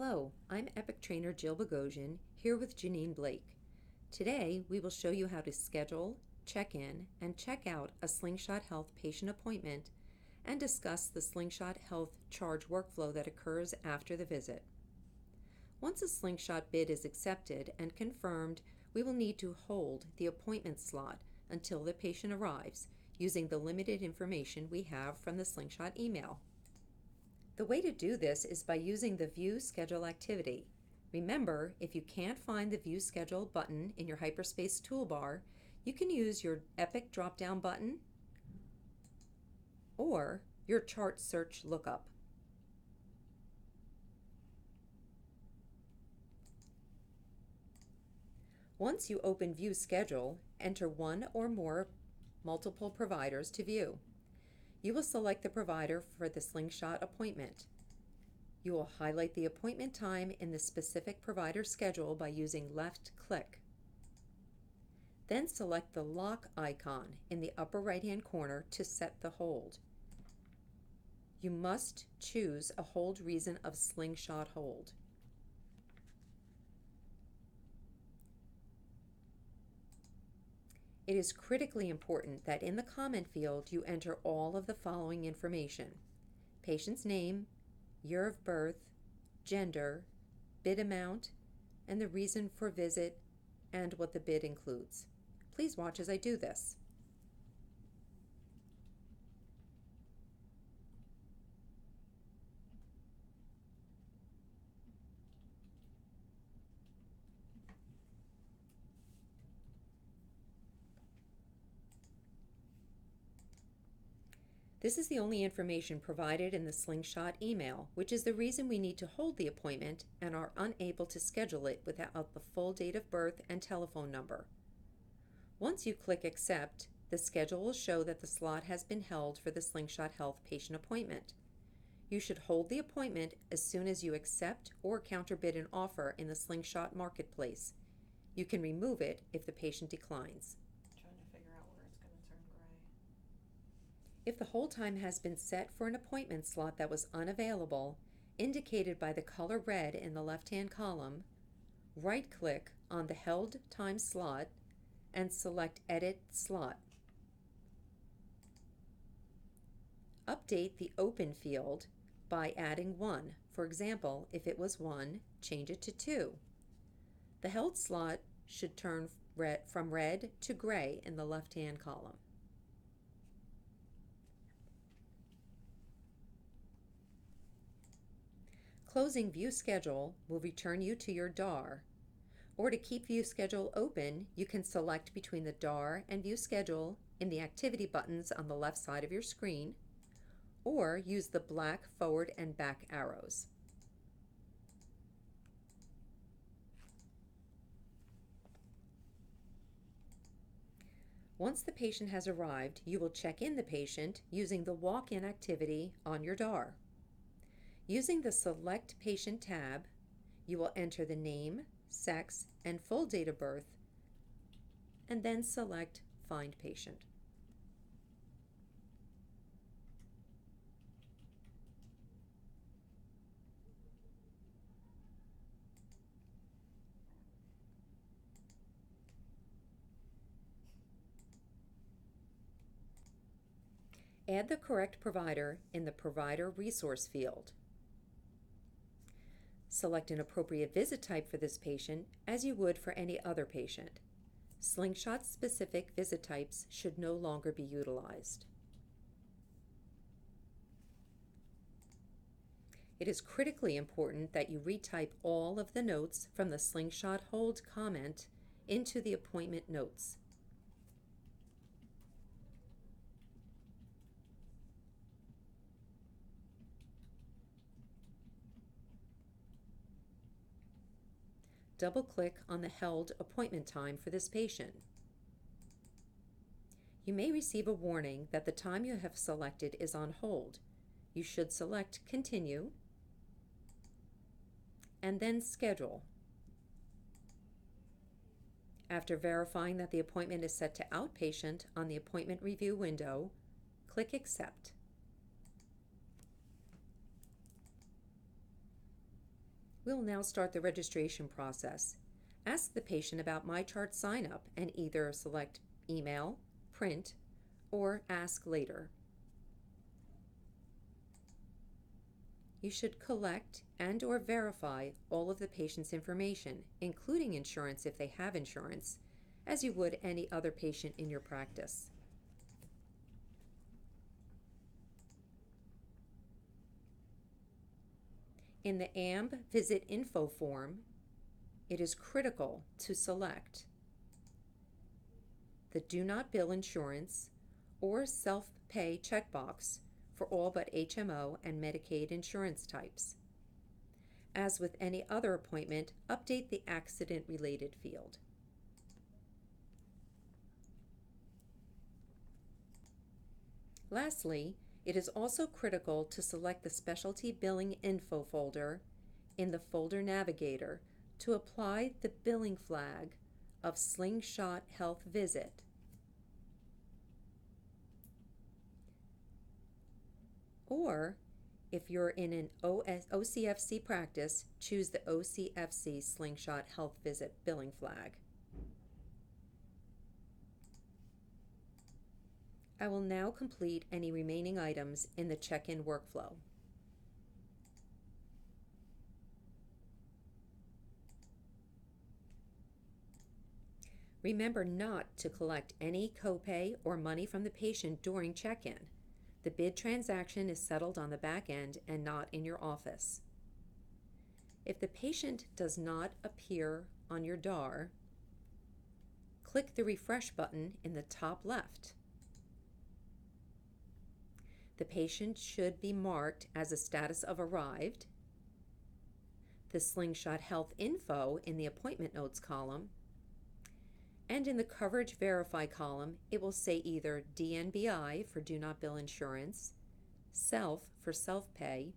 Hello, I'm Epic Trainer Jill Bogosian here with Janine Blake. Today we will show you how to schedule, check in, and check out a Slingshot Health patient appointment and discuss the Slingshot Health charge workflow that occurs after the visit. Once a Slingshot bid is accepted and confirmed, we will need to hold the appointment slot until the patient arrives using the limited information we have from the Slingshot email. The way to do this is by using the View Schedule activity. Remember, if you can't find the View Schedule button in your Hyperspace toolbar, you can use your Epic drop-down button or your chart search lookup. Once you open View Schedule, enter one or more multiple providers to view. You will select the provider for the Slingshot appointment. You will highlight the appointment time in the specific provider schedule by using left click. Then select the lock icon in the upper right-hand corner to set the hold. You must choose a hold reason of Slingshot hold. It is critically important that in the comment field you enter all of the following information: patient's name, year of birth, gender, bid amount, and the reason for visit and what the bid includes. Please watch as I do this. This is the only information provided in the Slingshot email, which is the reason we need to hold the appointment and are unable to schedule it without the full date of birth and telephone number. Once you click Accept, the schedule will show that the slot has been held for the Slingshot Health patient appointment. You should hold the appointment as soon as you accept or counterbid an offer in the Slingshot marketplace. You can remove it if the patient declines. If the hold time has been set for an appointment slot that was unavailable, indicated by the color red in the left-hand column, right-click on the held time slot and select Edit Slot. Update the open field by adding 1. For example, if it was 1, change it to 2. The held slot should turn from red to gray in the left-hand column. Closing View Schedule will return you to your DAR. Or to keep View Schedule open, you can select between the DAR and View Schedule in the activity buttons on the left side of your screen, or use the black forward and back arrows. Once the patient has arrived, you will check in the patient using the walk-in activity on your DAR. Using the Select Patient tab, you will enter the name, sex, and full date of birth, and then select Find Patient. Add the correct provider in the Provider Resource field. Select an appropriate visit type for this patient as you would for any other patient. Slingshot-specific visit types should no longer be utilized. It is critically important that you retype all of the notes from the Slingshot Hold comment into the appointment notes. Double-click on the held appointment time for this patient. You may receive a warning that the time you have selected is on hold. You should select Continue and then Schedule. After verifying that the appointment is set to Outpatient on the Appointment Review window, click Accept. We'll now start the registration process. Ask the patient about MyChart sign-up and either select Email, Print, or Ask Later. You should collect and/or verify all of the patient's information, including insurance if they have insurance, as you would any other patient in your practice. In the AMB Visit Info form, it is critical to select the Do Not Bill Insurance or Self-Pay checkbox for all but HMO and Medicaid insurance types. As with any other appointment, update the accident-related field. Lastly, it is also critical to select the Specialty Billing Info folder in the Folder Navigator to apply the billing flag of Slingshot Health Visit. Or, if you're in an OCFC practice, choose the OCFC Slingshot Health Visit billing flag. I will now complete any remaining items in the check-in workflow. Remember not to collect any copay or money from the patient during check-in. The bid transaction is settled on the back end and not in your office. If the patient does not appear on your DAR, click the refresh button in the top left. The patient should be marked as a status of arrived, the Slingshot Health Info in the appointment notes column, and in the coverage verify column, it will say either DNBI for Do Not Bill Insurance, Self for self-pay,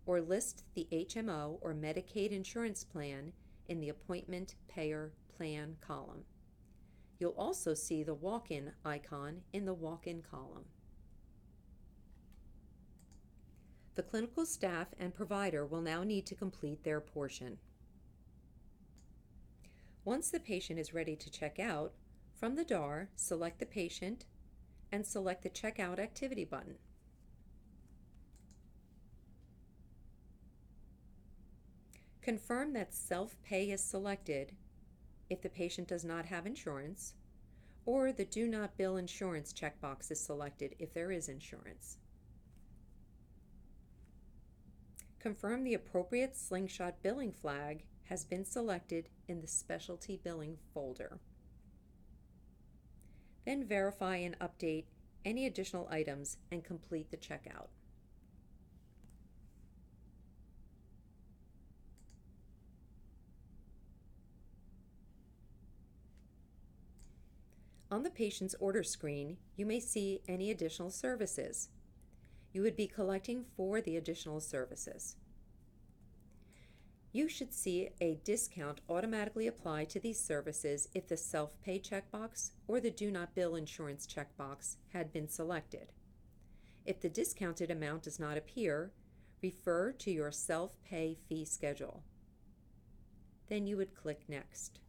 or list the HMO or Medicaid insurance plan in the appointment payer plan column. You'll also see the walk-in icon in the walk-in column. The clinical staff and provider will now need to complete their portion. Once the patient is ready to check out, from the DAR, select the patient and select the Checkout Activity button. Confirm that self-pay is selected if the patient does not have insurance, or the Do Not Bill Insurance checkbox is selected if there is insurance. Confirm the appropriate Slingshot billing flag has been selected in the Specialty Billing folder. Then verify and update any additional items and complete the checkout. On the patient's order screen, you may see any additional services. You would be collecting for the additional services. You should see a discount automatically apply to these services if the self-pay checkbox or the Do Not Bill Insurance checkbox had been selected. If the discounted amount does not appear, refer to your self-pay fee schedule. Then you would click Next.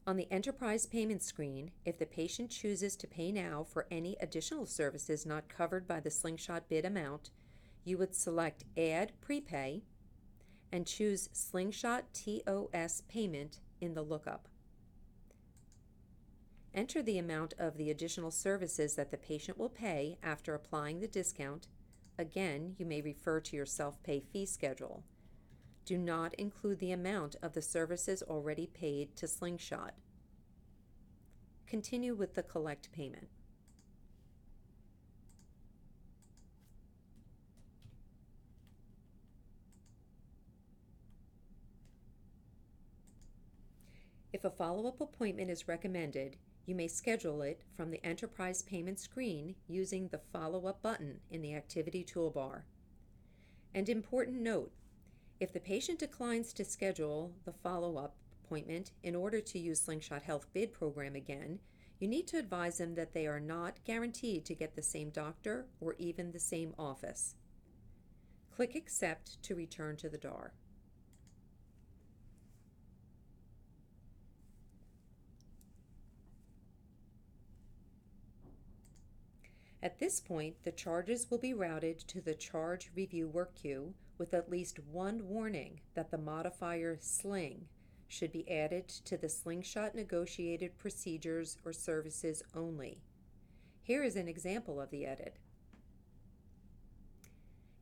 On the Enterprise Payment screen, if the patient chooses to pay now for any additional services not covered by the Slingshot bid amount, you would select Add Prepay and choose Slingshot TOS Payment in the lookup. Enter the amount of the additional services that the patient will pay after applying the discount. Again, you may refer to your self-pay fee schedule. Do not include the amount of the services already paid to Slingshot. Continue with the Collect Payment. If a follow-up appointment is recommended, you may schedule it from the Enterprise Payment screen using the Follow-up button in the Activity toolbar. And important note, if the patient declines to schedule the follow-up appointment in order to use Slingshot Health Bid program again, you need to advise them that they are not guaranteed to get the same doctor or even the same office. Click Accept to return to the DAR. At this point, the charges will be routed to the Charge Review work queue with at least one warning that the modifier SLING should be added to the Slingshot Negotiated Procedures or Services only. Here is an example of the edit.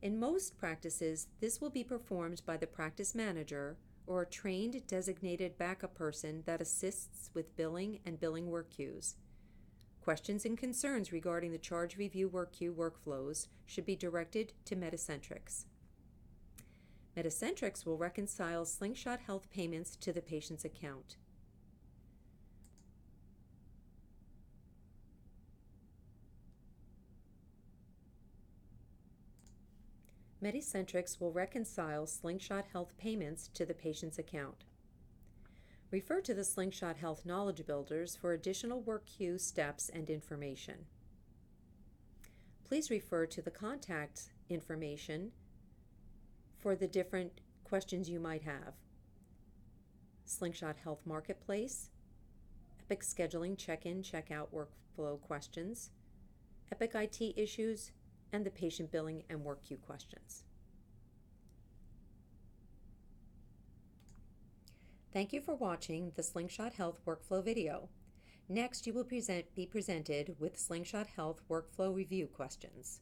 In most practices, this will be performed by the practice manager or a trained designated backup person that assists with billing and billing work queues. Questions and concerns regarding the Charge Review work queue workflows should be directed to Metacentrics. Metacentrics will reconcile Slingshot Health payments to the patient's account. Metacentrics will reconcile Slingshot Health payments to the patient's account. Refer to the Slingshot Health Knowledge Builders for additional work queue steps and information. Please refer to the contact information for the different questions you might have. Slingshot Health Marketplace, Epic Scheduling Check-in, Check-out workflow questions, Epic IT issues, and the patient billing and work queue questions. Thank you for watching the Slingshot Health workflow video. Next, you will be presented with Slingshot Health workflow review questions.